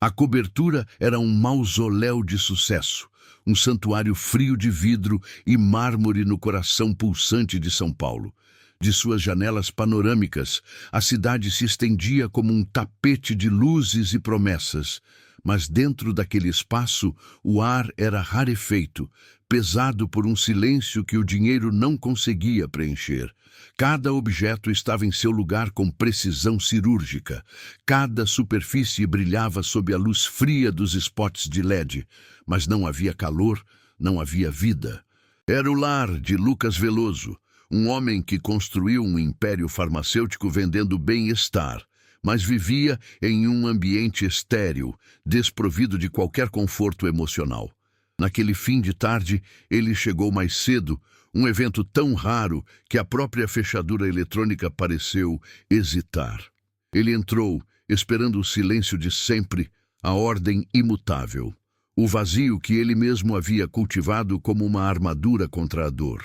A cobertura era um mausoléu de sucesso, um santuário frio de vidro e mármore no coração pulsante de São Paulo. De suas janelas panorâmicas, a cidade se estendia como um tapete de luzes e promessas. Mas dentro daquele espaço, o ar era rarefeito, pesado por um silêncio que o dinheiro não conseguia preencher. Cada objeto estava em seu lugar com precisão cirúrgica. Cada superfície brilhava sob a luz fria dos spots de LED, mas não havia calor, não havia vida. Era o lar de Lucas Veloso, um homem que construiu um império farmacêutico vendendo bem-estar, mas vivia em um ambiente estéril, desprovido de qualquer conforto emocional. Naquele fim de tarde, ele chegou mais cedo, um evento tão raro que a própria fechadura eletrônica pareceu hesitar. Ele entrou, esperando o silêncio de sempre, a ordem imutável, o vazio que ele mesmo havia cultivado como uma armadura contra a dor.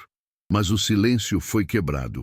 Mas o silêncio foi quebrado.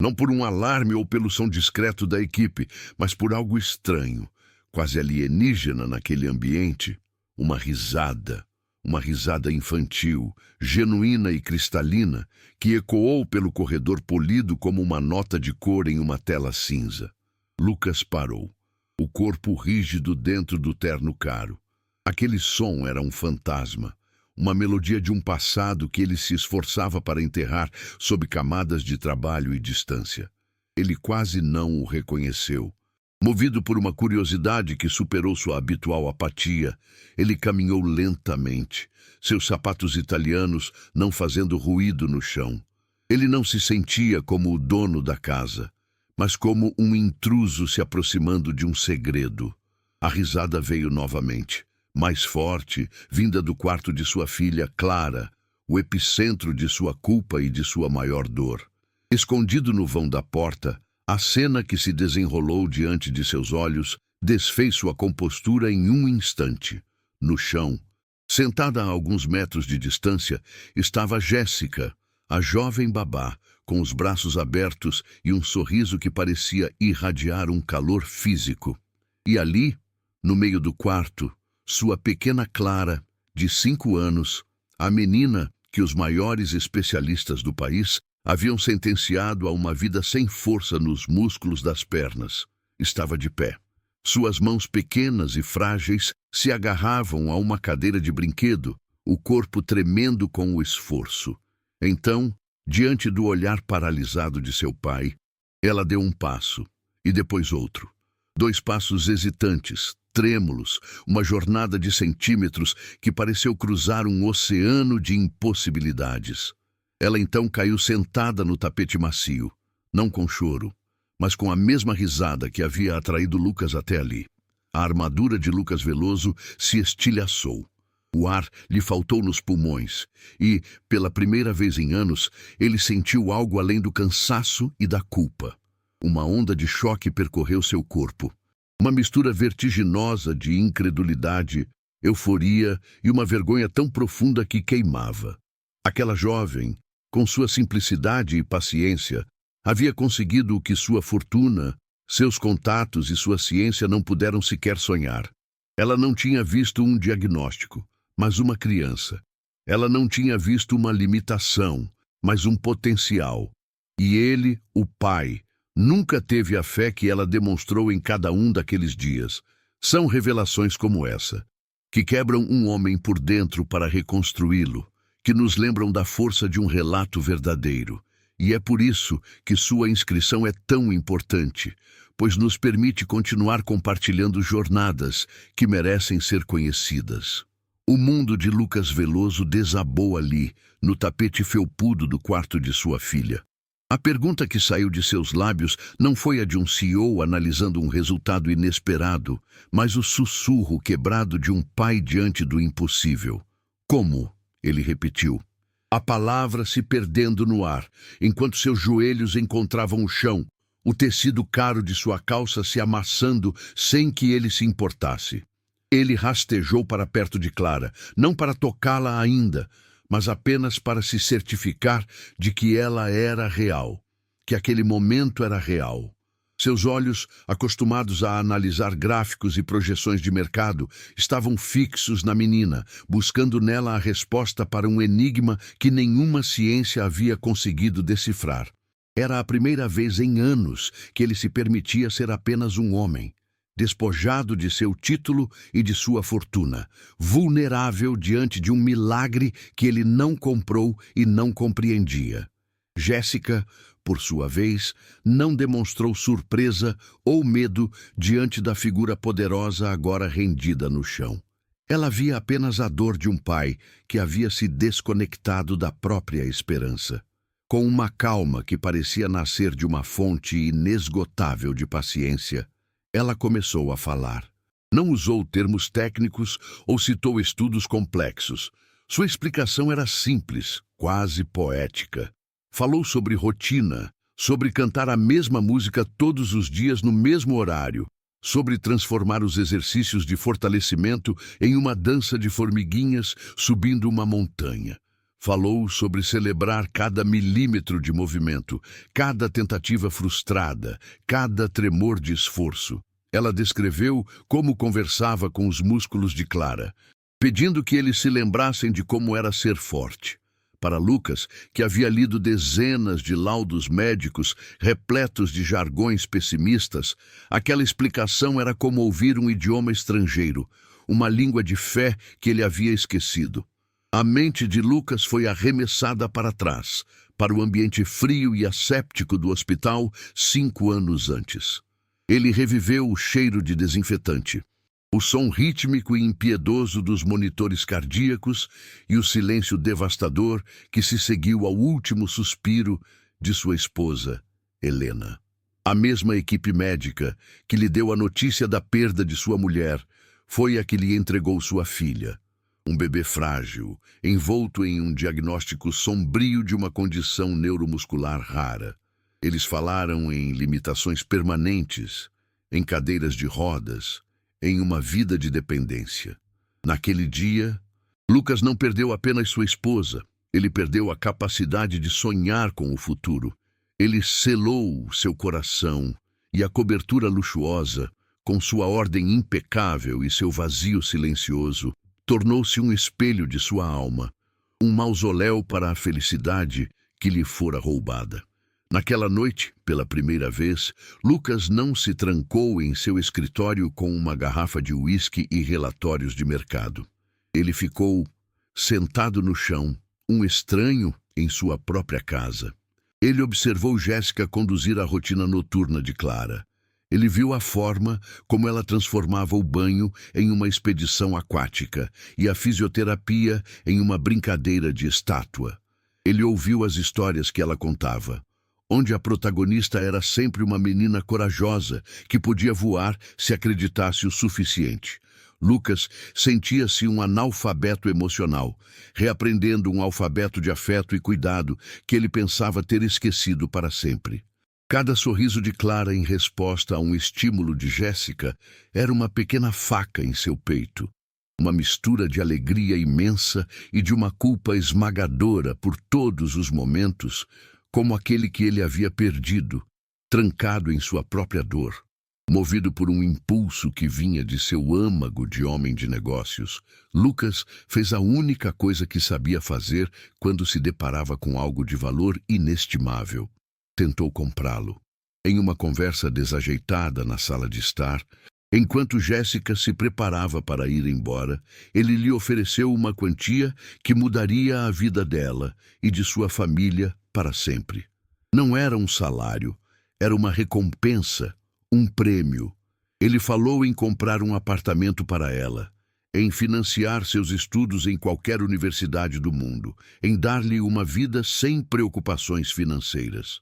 Não por um alarme ou pelo som discreto da equipe, mas por algo estranho, quase alienígena naquele ambiente. Uma risada infantil, genuína e cristalina, que ecoou pelo corredor polido como uma nota de cor em uma tela cinza. Lucas parou, o corpo rígido dentro do terno caro. Aquele som era um fantasma, uma melodia de um passado que ele se esforçava para enterrar sob camadas de trabalho e distância. Ele quase não o reconheceu. Movido por uma curiosidade que superou sua habitual apatia, ele caminhou lentamente, seus sapatos italianos não fazendo ruído no chão. Ele não se sentia como o dono da casa, mas como um intruso se aproximando de um segredo. A risada veio novamente, mais forte, vinda do quarto de sua filha, Clara, o epicentro de sua culpa e de sua maior dor. Escondido no vão da porta, a cena que se desenrolou diante de seus olhos desfez sua compostura em um instante. No chão, sentada a alguns metros de distância, estava Jéssica, a jovem babá, com os braços abertos e um sorriso que parecia irradiar um calor físico. E ali, no meio do quarto, sua pequena Clara, de 5 anos, a menina que os maiores especialistas do país haviam sentenciado a uma vida sem força nos músculos das pernas, estava de pé. Suas mãos pequenas e frágeis se agarravam a uma cadeira de brinquedo, o corpo tremendo com o esforço. Então, diante do olhar paralisado de seu pai, ela deu um passo, e depois outro. 2 passos hesitantes, trêmulos, uma jornada de centímetros que pareceu cruzar um oceano de impossibilidades. Ela então caiu sentada no tapete macio, não com choro, mas com a mesma risada que havia atraído Lucas até ali. A armadura de Lucas Veloso se estilhaçou. O ar lhe faltou nos pulmões e, pela primeira vez em anos, ele sentiu algo além do cansaço e da culpa. Uma onda de choque percorreu seu corpo. Uma mistura vertiginosa de incredulidade, euforia e uma vergonha tão profunda que queimava. Aquela jovem, com sua simplicidade e paciência, havia conseguido o que sua fortuna, seus contatos e sua ciência não puderam sequer sonhar. Ela não tinha visto um diagnóstico, mas uma criança. Ela não tinha visto uma limitação, mas um potencial. E ele, o pai, nunca teve a fé que ela demonstrou em cada um daqueles dias. São revelações como essa, que quebram um homem por dentro para reconstruí-lo, que nos lembram da força de um relato verdadeiro. E é por isso que sua inscrição é tão importante, pois nos permite continuar compartilhando jornadas que merecem ser conhecidas. O mundo de Lucas Veloso desabou ali, no tapete felpudo do quarto de sua filha. A pergunta que saiu de seus lábios não foi a de um CEO analisando um resultado inesperado, mas o sussurro quebrado de um pai diante do impossível. Como? Ele repetiu. A palavra se perdendo no ar, enquanto seus joelhos encontravam o chão, o tecido caro de sua calça se amassando sem que ele se importasse. Ele rastejou para perto de Clara, não para tocá-la ainda, mas apenas para se certificar de que ela era real, que aquele momento era real. Seus olhos, acostumados a analisar gráficos e projeções de mercado, estavam fixos na menina, buscando nela a resposta para um enigma que nenhuma ciência havia conseguido decifrar. Era a primeira vez em anos que ele se permitia ser apenas um homem, despojado de seu título e de sua fortuna, vulnerável diante de um milagre que ele não comprou e não compreendia. Jéssica, por sua vez, não demonstrou surpresa ou medo diante da figura poderosa agora rendida no chão. Ela via apenas a dor de um pai que havia se desconectado da própria esperança. Com uma calma que parecia nascer de uma fonte inesgotável de paciência, ela começou a falar. Não usou termos técnicos ou citou estudos complexos. Sua explicação era simples, quase poética. Falou sobre rotina, sobre cantar a mesma música todos os dias no mesmo horário, sobre transformar os exercícios de fortalecimento em uma dança de formiguinhas subindo uma montanha. Falou sobre celebrar cada milímetro de movimento, cada tentativa frustrada, cada tremor de esforço. Ela descreveu como conversava com os músculos de Clara, pedindo que eles se lembrassem de como era ser forte. Para Lucas, que havia lido dezenas de laudos médicos repletos de jargões pessimistas, aquela explicação era como ouvir um idioma estrangeiro, uma língua de fé que ele havia esquecido. A mente de Lucas foi arremessada para trás, para o ambiente frio e asséptico do hospital 5 anos antes. Ele reviveu o cheiro de desinfetante, o som rítmico e impiedoso dos monitores cardíacos e o silêncio devastador que se seguiu ao último suspiro de sua esposa, Helena. A mesma equipe médica que lhe deu a notícia da perda de sua mulher foi a que lhe entregou sua filha, um bebê frágil, envolto em um diagnóstico sombrio de uma condição neuromuscular rara. Eles falaram em limitações permanentes, em cadeiras de rodas, em uma vida de dependência. Naquele dia, Lucas não perdeu apenas sua esposa, ele perdeu a capacidade de sonhar com o futuro. Ele selou seu coração e a cobertura luxuosa, com sua ordem impecável e seu vazio silencioso, tornou-se um espelho de sua alma, um mausoléu para a felicidade que lhe fora roubada. Naquela noite, pela primeira vez, Lucas não se trancou em seu escritório com uma garrafa de uísque e relatórios de mercado. Ele ficou sentado no chão, um estranho em sua própria casa. Ele observou Jéssica conduzir a rotina noturna de Clara. Ele viu a forma como ela transformava o banho em uma expedição aquática e a fisioterapia em uma brincadeira de estátua. Ele ouviu as histórias que ela contava, onde a protagonista era sempre uma menina corajosa que podia voar se acreditasse o suficiente. Lucas sentia-se um analfabeto emocional, reaprendendo um alfabeto de afeto e cuidado que ele pensava ter esquecido para sempre. Cada sorriso de Clara em resposta a um estímulo de Jéssica era uma pequena faca em seu peito, uma mistura de alegria imensa e de uma culpa esmagadora por todos os momentos, como aquele que ele havia perdido, trancado em sua própria dor. Movido por um impulso que vinha de seu âmago de homem de negócios, Lucas fez a única coisa que sabia fazer quando se deparava com algo de valor inestimável. Tentou comprá-lo. Em uma conversa desajeitada na sala de estar, enquanto Jéssica se preparava para ir embora, ele lhe ofereceu uma quantia que mudaria a vida dela e de sua família para sempre. Não era um salário, era uma recompensa, um prêmio. Ele falou em comprar um apartamento para ela, em financiar seus estudos em qualquer universidade do mundo, em dar-lhe uma vida sem preocupações financeiras.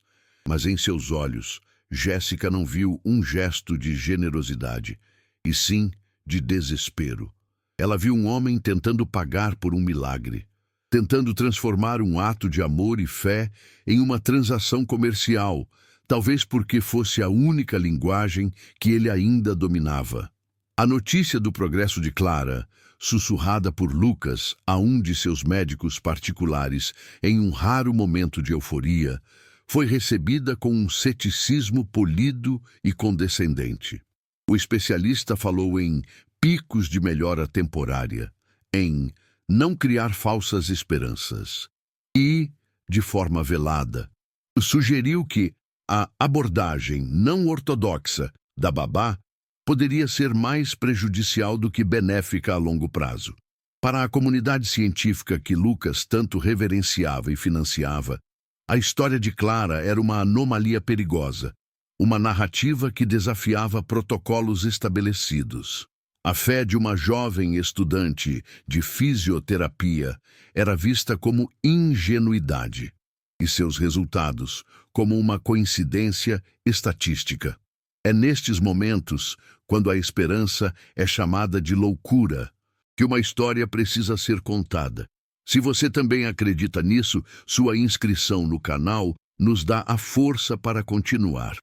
Mas em seus olhos, Jéssica não viu um gesto de generosidade, e sim de desespero. Ela viu um homem tentando pagar por um milagre, tentando transformar um ato de amor e fé em uma transação comercial, talvez porque fosse a única linguagem que ele ainda dominava. A notícia do progresso de Clara, sussurrada por Lucas a um de seus médicos particulares em um raro momento de euforia, foi recebida com um ceticismo polido e condescendente. O especialista falou em picos de melhora temporária, em não criar falsas esperanças e, de forma velada, sugeriu que a abordagem não ortodoxa da babá poderia ser mais prejudicial do que benéfica a longo prazo. Para a comunidade científica que Lucas tanto reverenciava e financiava, a história de Clara era uma anomalia perigosa, uma narrativa que desafiava protocolos estabelecidos. A fé de uma jovem estudante de fisioterapia era vista como ingenuidade, e seus resultados como uma coincidência estatística. É nestes momentos, quando a esperança é chamada de loucura, que uma história precisa ser contada. Se você também acredita nisso, sua inscrição no canal nos dá a força para continuar.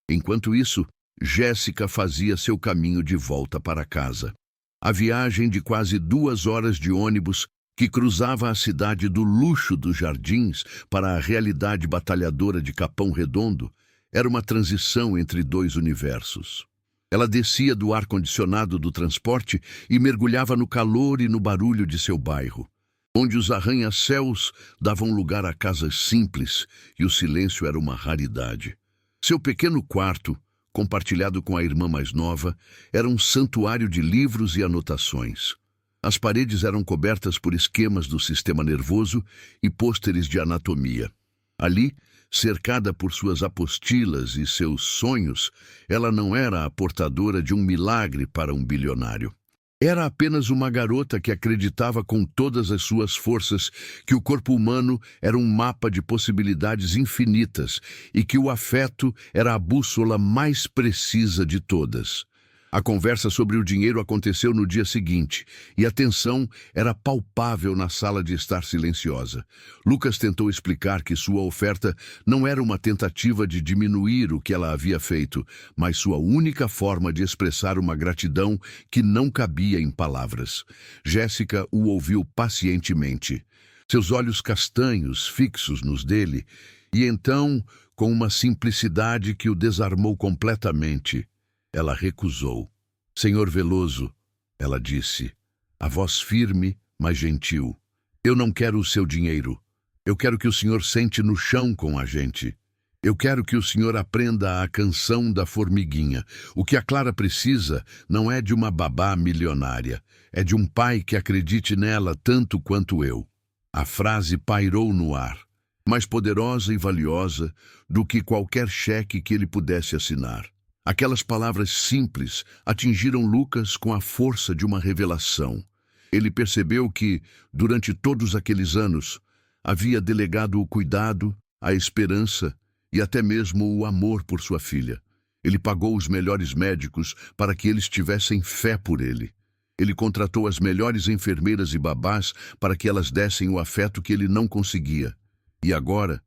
Enquanto isso, Jéssica fazia seu caminho de volta para casa. A viagem de quase 2 horas de ônibus que cruzava a cidade do luxo dos jardins para a realidade batalhadora de Capão Redondo era uma transição entre 2 universos. Ela descia do ar-condicionado do transporte e mergulhava no calor e no barulho de seu bairro, onde os arranha-céus davam lugar a casas simples e o silêncio era uma raridade. Seu pequeno quarto, compartilhado com a irmã mais nova, era um santuário de livros e anotações. As paredes eram cobertas por esquemas do sistema nervoso e pôsteres de anatomia. Ali, cercada por suas apostilas e seus sonhos, ela não era a portadora de um milagre para um bilionário. Era apenas uma garota que acreditava com todas as suas forças que o corpo humano era um mapa de possibilidades infinitas e que o afeto era a bússola mais precisa de todas. A conversa sobre o dinheiro aconteceu no dia seguinte, e a tensão era palpável na sala de estar silenciosa. Lucas tentou explicar que sua oferta não era uma tentativa de diminuir o que ela havia feito, mas sua única forma de expressar uma gratidão que não cabia em palavras. Jéssica o ouviu pacientemente, seus olhos castanhos fixos nos dele, e então, com uma simplicidade que o desarmou completamente, ela recusou. Senhor Veloso, ela disse, a voz firme, mas gentil, eu não quero o seu dinheiro. Eu quero que o senhor sente no chão com a gente. Eu quero que o senhor aprenda a canção da formiguinha. O que a Clara precisa não é de uma babá milionária, é de um pai que acredite nela tanto quanto eu. A frase pairou no ar, mais poderosa e valiosa do que qualquer cheque que ele pudesse assinar. Aquelas palavras simples atingiram Lucas com a força de uma revelação. Ele percebeu que, durante todos aqueles anos, havia delegado o cuidado, a esperança e até mesmo o amor por sua filha. Ele pagou os melhores médicos para que eles tivessem fé por ele. Ele contratou as melhores enfermeiras e babás para que elas dessem o afeto que ele não conseguia. E agora,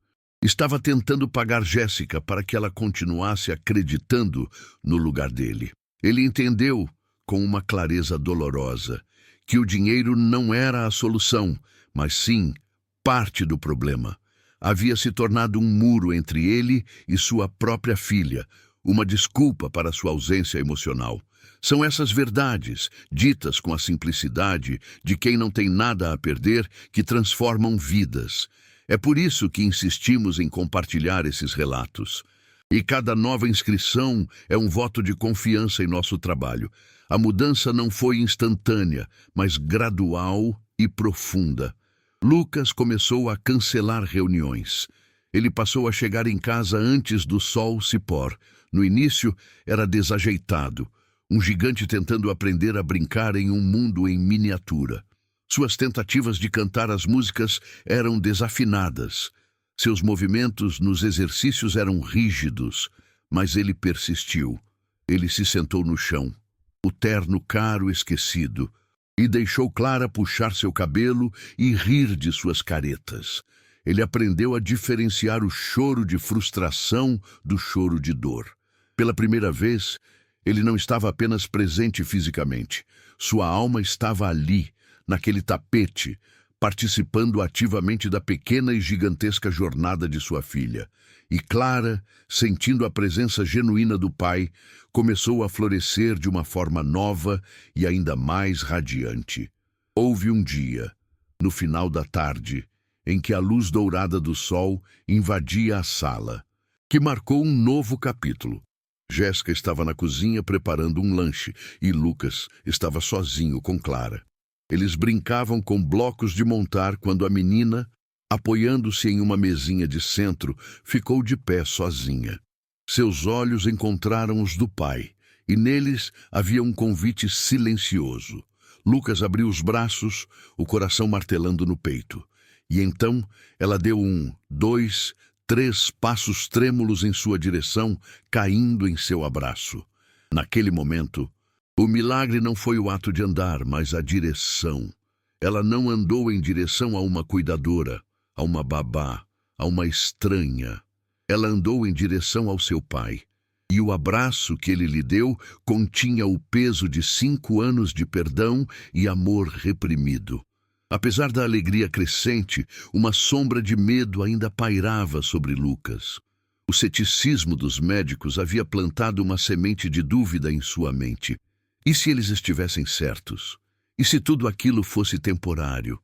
estava tentando pagar Jéssica para que ela continuasse acreditando no lugar dele. Ele entendeu, com uma clareza dolorosa, que o dinheiro não era a solução, mas sim parte do problema. Havia se tornado um muro entre ele e sua própria filha, uma desculpa para sua ausência emocional. São essas verdades, ditas com a simplicidade de quem não tem nada a perder, que transformam vidas. É por isso que insistimos em compartilhar esses relatos. E cada nova inscrição é um voto de confiança em nosso trabalho. A mudança não foi instantânea, mas gradual e profunda. Lucas começou a cancelar reuniões. Ele passou a chegar em casa antes do sol se pôr. No início, era desajeitado, um gigante tentando aprender a brincar em um mundo em miniatura. Suas tentativas de cantar as músicas eram desafinadas. Seus movimentos nos exercícios eram rígidos, mas ele persistiu. Ele se sentou no chão, o terno caro esquecido, e deixou Clara puxar seu cabelo e rir de suas caretas. Ele aprendeu a diferenciar o choro de frustração do choro de dor. Pela primeira vez, ele não estava apenas presente fisicamente. Sua alma estava ali, naquele tapete, participando ativamente da pequena e gigantesca jornada de sua filha. E Clara, sentindo a presença genuína do pai, começou a florescer de uma forma nova e ainda mais radiante. Houve um dia, no final da tarde, em que a luz dourada do sol invadia a sala, que marcou um novo capítulo. Jéssica estava na cozinha preparando um lanche e Lucas estava sozinho com Clara. Eles brincavam com blocos de montar quando a menina, apoiando-se em uma mesinha de centro, ficou de pé sozinha. Seus olhos encontraram os do pai, e neles havia um convite silencioso. Lucas abriu os braços, o coração martelando no peito. E então ela deu 1, 2, 3 passos trêmulos em sua direção, caindo em seu abraço. Naquele momento, o milagre não foi o ato de andar, mas a direção. Ela não andou em direção a uma cuidadora, a uma babá, a uma estranha. Ela andou em direção ao seu pai. E o abraço que ele lhe deu continha o peso de 5 anos de perdão e amor reprimido. Apesar da alegria crescente, uma sombra de medo ainda pairava sobre Lucas. O ceticismo dos médicos havia plantado uma semente de dúvida em sua mente. E se eles estivessem certos? E se tudo aquilo fosse temporário?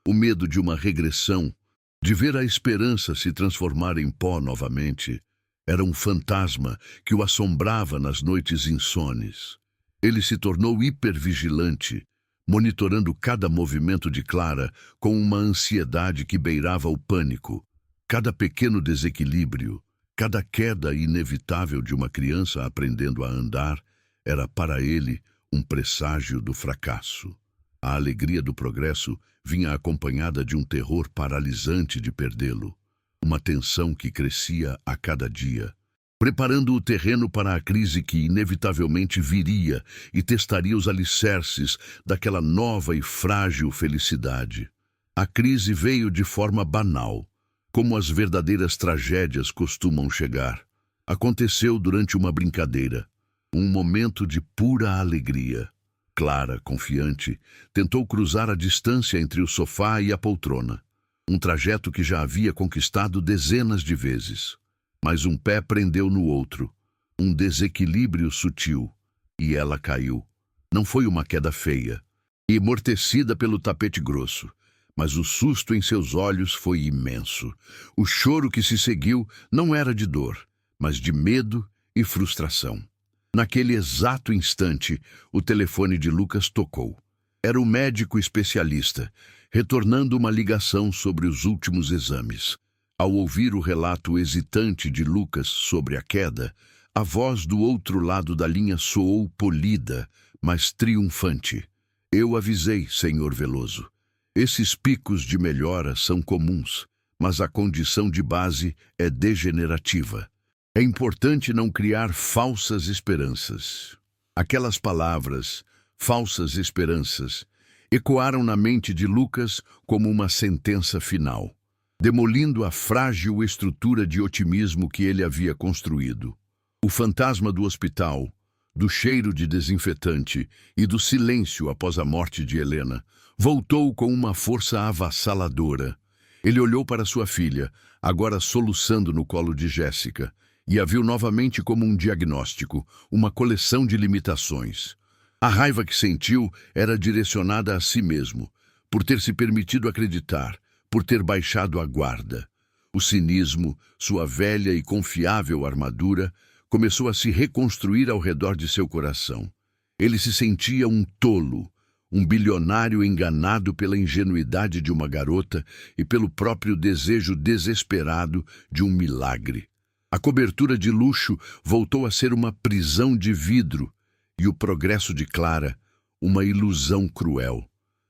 O medo de uma regressão, de ver a esperança se transformar em pó novamente, era um fantasma que o assombrava nas noites insones. Ele se tornou hipervigilante, monitorando cada movimento de Clara com uma ansiedade que beirava o pânico. Cada pequeno desequilíbrio, cada queda inevitável de uma criança aprendendo a andar, era para ele um presságio do fracasso. A alegria do progresso vinha acompanhada de um terror paralisante de perdê-lo, uma tensão que crescia a cada dia, preparando o terreno para a crise que inevitavelmente viria e testaria os alicerces daquela nova e frágil felicidade. A crise veio de forma banal, como as verdadeiras tragédias costumam chegar. Aconteceu durante uma brincadeira, um momento de pura alegria. Clara, confiante, tentou cruzar a distância entre o sofá e a poltrona, um trajeto que já havia conquistado dezenas de vezes. Mas um pé prendeu no outro, um desequilíbrio sutil, e ela caiu. Não foi uma queda feia, amortecida pelo tapete grosso, mas o susto em seus olhos foi imenso. O choro que se seguiu não era de dor, mas de medo e frustração. Naquele exato instante, o telefone de Lucas tocou. Era o médico especialista, retornando uma ligação sobre os últimos exames. Ao ouvir o relato hesitante de Lucas sobre a queda, a voz do outro lado da linha soou polida, mas triunfante. Eu avisei, Sr. Veloso. Esses picos de melhora são comuns, mas a condição de base é degenerativa. É importante não criar falsas esperanças. Aquelas palavras, falsas esperanças, ecoaram na mente de Lucas como uma sentença final, demolindo a frágil estrutura de otimismo que ele havia construído. O fantasma do hospital, do cheiro de desinfetante e do silêncio após a morte de Helena, voltou com uma força avassaladora. Ele olhou para sua filha, agora soluçando no colo de Jéssica, e a viu novamente como um diagnóstico, uma coleção de limitações. A raiva que sentiu era direcionada a si mesmo, por ter se permitido acreditar, por ter baixado a guarda. O cinismo, sua velha e confiável armadura, começou a se reconstruir ao redor de seu coração. Ele se sentia um tolo, um bilionário enganado pela ingenuidade de uma garota e pelo próprio desejo desesperado de um milagre. A cobertura de luxo voltou a ser uma prisão de vidro e o progresso de Clara, uma ilusão cruel.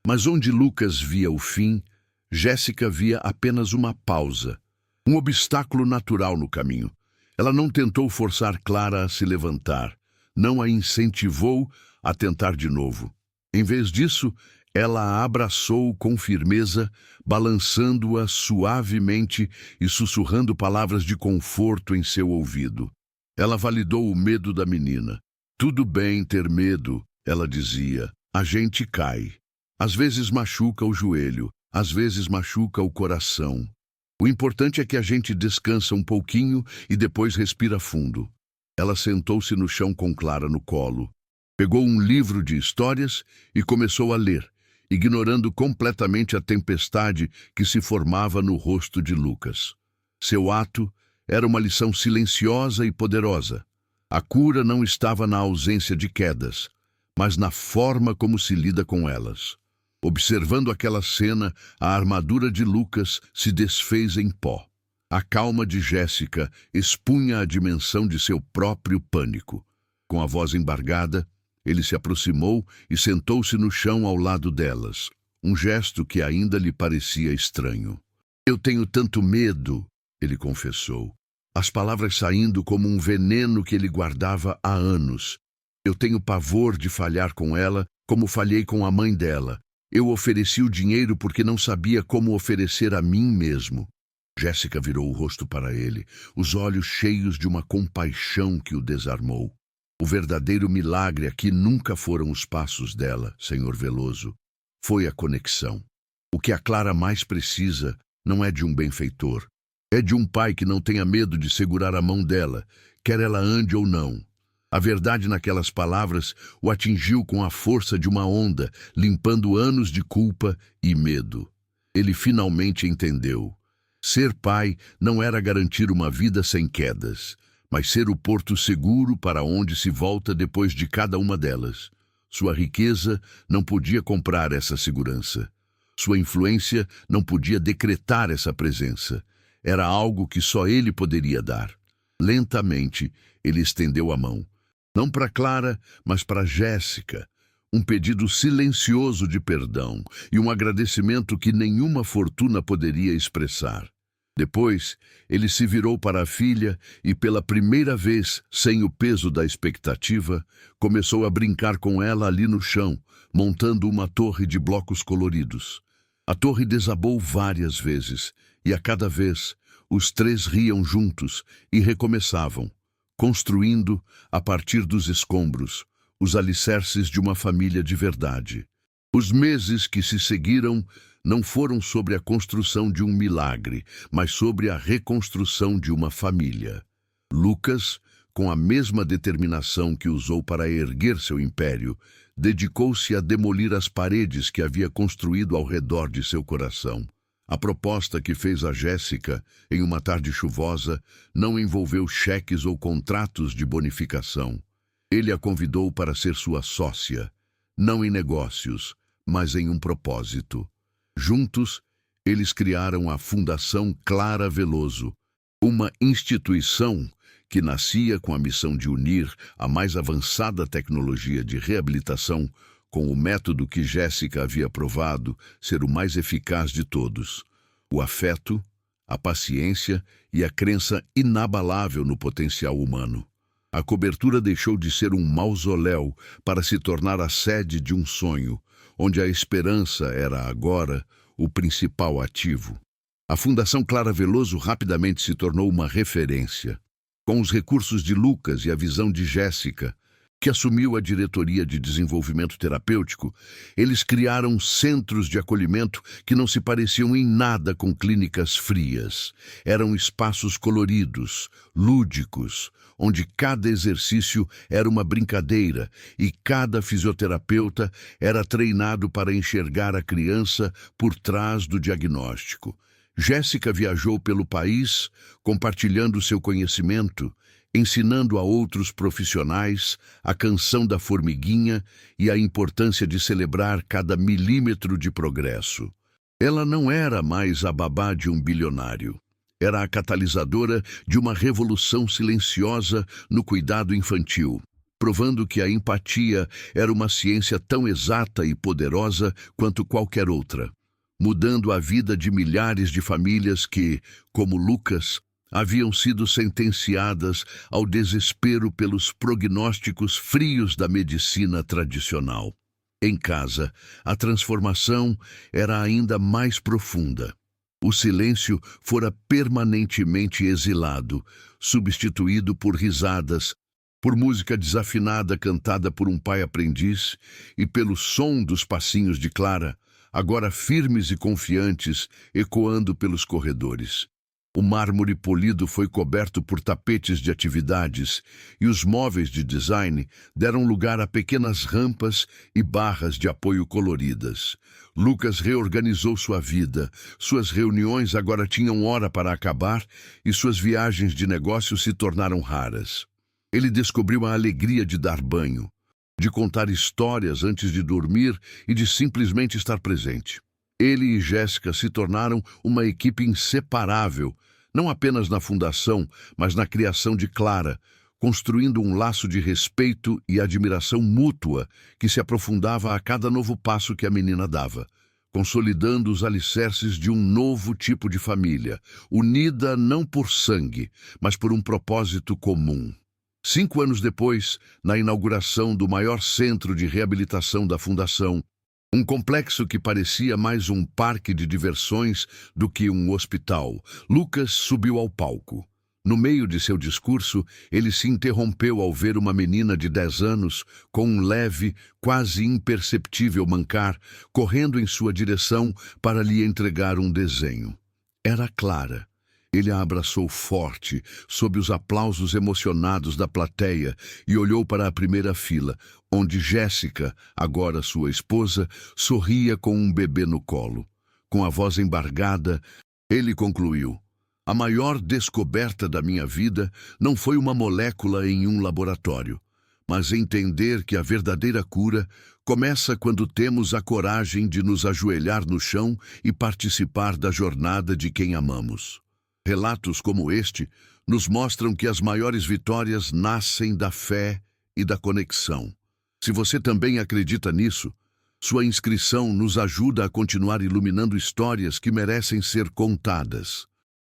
Mas onde Lucas via o fim, Jéssica via apenas uma pausa, um obstáculo natural no caminho. Ela não tentou forçar Clara a se levantar, não a incentivou a tentar de novo. Em vez disso, ela a abraçou com firmeza, balançando-a suavemente e sussurrando palavras de conforto em seu ouvido. Ela validou o medo da menina. Tudo bem ter medo, ela dizia. A gente cai. Às vezes machuca o joelho, Às vezes machuca o coração. O importante é que a gente descansa um pouquinho e depois respira fundo. Ela sentou-se no chão com Clara no colo. Pegou um livro de histórias e começou a ler, ignorando completamente a tempestade que se formava no rosto de Lucas. Seu ato era uma lição silenciosa e poderosa. A cura não estava na ausência de quedas, mas na forma como se lida com elas. Observando aquela cena, a armadura de Lucas se desfez em pó. A calma de Jéssica expunha a dimensão de seu próprio pânico. Com a voz embargada, ele se aproximou e sentou-se no chão ao lado delas, um gesto que ainda lhe parecia estranho. "Eu tenho tanto medo", ele confessou, as palavras saindo como um veneno que ele guardava há anos. "Eu tenho pavor de falhar com ela, como falhei com a mãe dela. Eu ofereci o dinheiro porque não sabia como oferecer a mim mesmo." Jéssica virou o rosto para ele, os olhos cheios de uma compaixão que o desarmou. O verdadeiro milagre aqui nunca foram os passos dela, Senhor Veloso. Foi a conexão. O que a Clara mais precisa não é de um benfeitor. É de um pai que não tenha medo de segurar a mão dela, quer ela ande ou não. A verdade naquelas palavras o atingiu com a força de uma onda, limpando anos de culpa e medo. Ele finalmente entendeu. Ser pai não era garantir uma vida sem quedas, mas ser o porto seguro para onde se volta depois de cada uma delas. Sua riqueza não podia comprar essa segurança. Sua influência não podia decretar essa presença. Era algo que só ele poderia dar. Lentamente, ele estendeu a mão. Não para Clara, mas para Jéssica. Um pedido silencioso de perdão e um agradecimento que nenhuma fortuna poderia expressar. Depois, ele se virou para a filha e, pela primeira vez, sem o peso da expectativa, começou a brincar com ela ali no chão, montando uma torre de blocos coloridos. A torre desabou várias vezes, e a cada vez, os três riam juntos e recomeçavam, construindo, a partir dos escombros, os alicerces de uma família de verdade. Os meses que se seguiram não foram sobre a construção de um milagre, mas sobre a reconstrução de uma família. Lucas, com a mesma determinação que usou para erguer seu império, dedicou-se a demolir as paredes que havia construído ao redor de seu coração. A proposta que fez a Jéssica, em uma tarde chuvosa, não envolveu cheques ou contratos de bonificação. Ele a convidou para ser sua sócia, não em negócios, mas em um propósito. Juntos, eles criaram a Fundação Clara Veloso, uma instituição que nascia com a missão de unir a mais avançada tecnologia de reabilitação com o método que Jéssica havia provado ser o mais eficaz de todos: o afeto, a paciência e a crença inabalável no potencial humano. A cobertura deixou de ser um mausoléu para se tornar a sede de um sonho, onde a esperança era agora o principal ativo. A Fundação Clara Veloso rapidamente se tornou uma referência. Com os recursos de Lucas e a visão de Jéssica, que assumiu a diretoria de desenvolvimento terapêutico, eles criaram centros de acolhimento que não se pareciam em nada com clínicas frias. Eram espaços coloridos, lúdicos, onde cada exercício era uma brincadeira e cada fisioterapeuta era treinado para enxergar a criança por trás do diagnóstico. Jéssica viajou pelo país, compartilhando seu conhecimento, ensinando a outros profissionais a canção da formiguinha e a importância de celebrar cada milímetro de progresso. Ela não era mais a babá de um bilionário. Era a catalisadora de uma revolução silenciosa no cuidado infantil, provando que a empatia era uma ciência tão exata e poderosa quanto qualquer outra, mudando a vida de milhares de famílias que, como Lucas, haviam sido sentenciadas ao desespero pelos prognósticos frios da medicina tradicional. Em casa, a transformação era ainda mais profunda. O silêncio fora permanentemente exilado, substituído por risadas, por música desafinada cantada por um pai aprendiz e pelo som dos passinhos de Clara, agora firmes e confiantes, ecoando pelos corredores. O mármore polido foi coberto por tapetes de atividades e os móveis de design deram lugar a pequenas rampas e barras de apoio coloridas. Lucas reorganizou sua vida, suas reuniões agora tinham hora para acabar e suas viagens de negócio se tornaram raras. Ele descobriu a alegria de dar banho, de contar histórias antes de dormir e de simplesmente estar presente. Ele e Jéssica se tornaram uma equipe inseparável, não apenas na fundação, mas na criação de Clara, construindo um laço de respeito e admiração mútua que se aprofundava a cada novo passo que a menina dava, consolidando os alicerces de um novo tipo de família, unida não por sangue, mas por um propósito comum. 5 anos depois, na inauguração do maior centro de reabilitação da Fundação, um complexo que parecia mais um parque de diversões do que um hospital, Lucas subiu ao palco. No meio de seu discurso, ele se interrompeu ao ver uma menina de 10 anos, com um leve, quase imperceptível mancar, correndo em sua direção para lhe entregar um desenho. Era Clara. Ele a abraçou forte, sob os aplausos emocionados da plateia, e olhou para a primeira fila, onde Jéssica, agora sua esposa, sorria com um bebê no colo. Com a voz embargada, ele concluiu: "A maior descoberta da minha vida não foi uma molécula em um laboratório, mas entender que a verdadeira cura começa quando temos a coragem de nos ajoelhar no chão e participar da jornada de quem amamos." Relatos como este nos mostram que as maiores vitórias nascem da fé e da conexão. Se você também acredita nisso, sua inscrição nos ajuda a continuar iluminando histórias que merecem ser contadas.